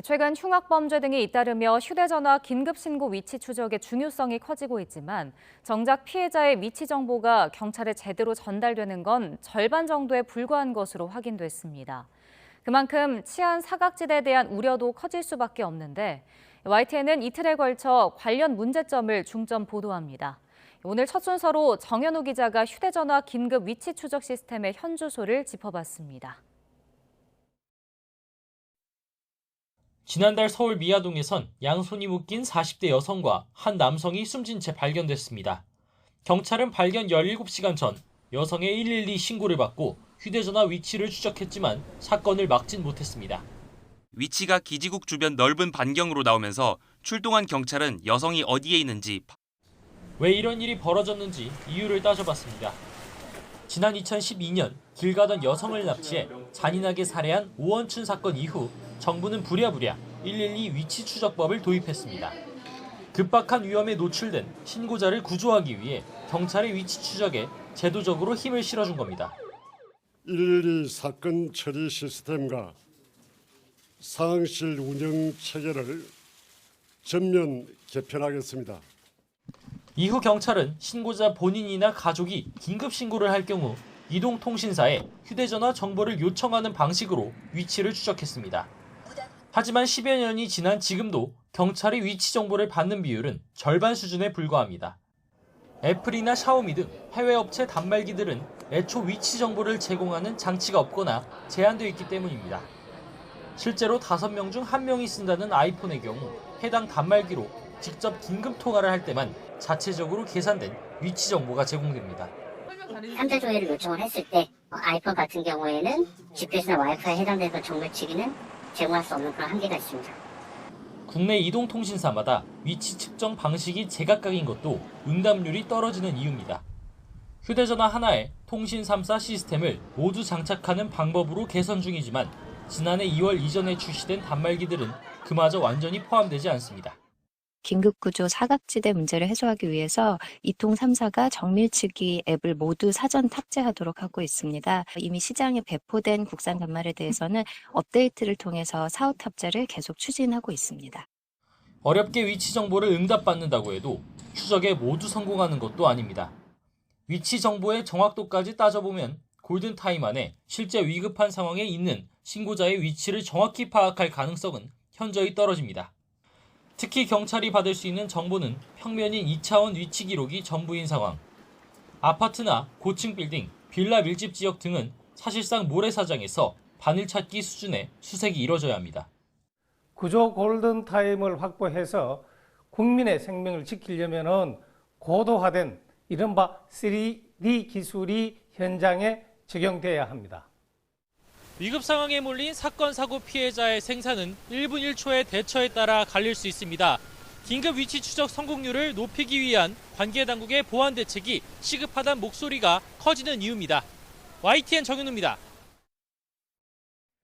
최근 흉악범죄 등이 잇따르며 휴대전화 긴급신고 위치 추적의 중요성이 커지고 있지만 정작 피해자의 위치 정보가 경찰에 제대로 전달되는 건 절반 정도에 불과한 것으로 확인됐습니다. 그만큼 치안 사각지대에 대한 우려도 커질 수밖에 없는데 YTN은 이틀에 걸쳐 관련 문제점을 중점 보도합니다. 오늘 첫 순서로 정현우 기자가 휴대전화 긴급 위치 추적 시스템의 현주소를 짚어봤습니다. 지난달 서울 미아동에선 양손이 묶인 40대 여성과 한 남성이 숨진 채 발견됐습니다. 경찰은 발견 17시간 전 여성의 112 신고를 받고 휴대전화 위치를 추적했지만 사건을 막진 못했습니다. 위치가 기지국 주변 넓은 반경으로 나오면서 출동한 경찰은 여성이 어디에 있는지 왜 이런 일이 벌어졌는지 이유를 따져봤습니다. 지난 2012년 길 가던 여성을 납치해 잔인하게 살해한 오원춘 사건 이후 정부는 부랴부랴 112 위치 추적법을 도입했습니다. 급박한 위험에 노출된 신고자를 구조하기 위해 경찰의 위치 추적에 제도적으로 힘을 실어준 겁니다. 112 사건 처리 시스템과 상황실 운영 체계를 전면 개편하겠습니다. 이후 경찰은 신고자 본인이나 가족이 긴급 신고를 할 경우 이동통신사에 휴대전화 정보를 요청하는 방식으로 위치를 추적했습니다. 하지만 10여 년이 지난 지금도 경찰이 위치 정보를 받는 비율은 절반 수준에 불과합니다. 애플이나 샤오미 등 해외 업체 단말기들은 애초 위치 정보를 제공하는 장치가 없거나 제한되어 있기 때문입니다. 실제로 5명 중 1명이 쓴다는 아이폰의 경우 해당 단말기로 직접 긴급 통화를 할 때만 자체적으로 계산된 위치 정보가 제공됩니다. 3자 조회를 요청을 했을 때 아이폰 같은 경우에는 GPS나 와이파이에 해당되는 정보치기는 제공할 수 없는 그런 한계가 있습니다. 국내 이동통신사마다 위치 측정 방식이 제각각인 것도 응답률이 떨어지는 이유입니다. 휴대전화 하나에 통신 3사 시스템을 모두 장착하는 방법으로 개선 중이지만 지난해 2월 이전에 출시된 단말기들은 그마저 완전히 포함되지 않습니다. 긴급구조 사각지대 문제를 해소하기 위해서 이통 3사가 정밀치기 앱을 모두 사전 탑재하도록 하고 있습니다. 이미 시장에 배포된 국산 단말에 대해서는 업데이트를 통해서 사후 탑재를 계속 추진하고 있습니다. 어렵게 위치 정보를 응답받는다고 해도 추적에 모두 성공하는 것도 아닙니다. 위치 정보의 정확도까지 따져보면 골든타임 안에 실제 위급한 상황에 있는 신고자의 위치를 정확히 파악할 가능성은 현저히 떨어집니다. 특히 경찰이 받을 수 있는 정보는 평면인 2차원 위치 기록이 전부인 상황. 아파트나 고층 빌딩, 빌라 밀집 지역 등은 사실상 모래사장에서 바늘찾기 수준의 수색이 이뤄져야 합니다. 구조 골든타임을 확보해서 국민의 생명을 지키려면 고도화된 이른바 3D 기술이 현장에 적용돼야 합니다. 위급 상황에 몰린 사건 사고 피해자의 생사는 1분 1초의 대처에 따라 갈릴 수 있습니다. 긴급 위치 추적 성공률을 높이기 위한 관계 당국의 보완 대책이 시급하다는 목소리가 커지는 이유입니다. YTN 정현우입니다.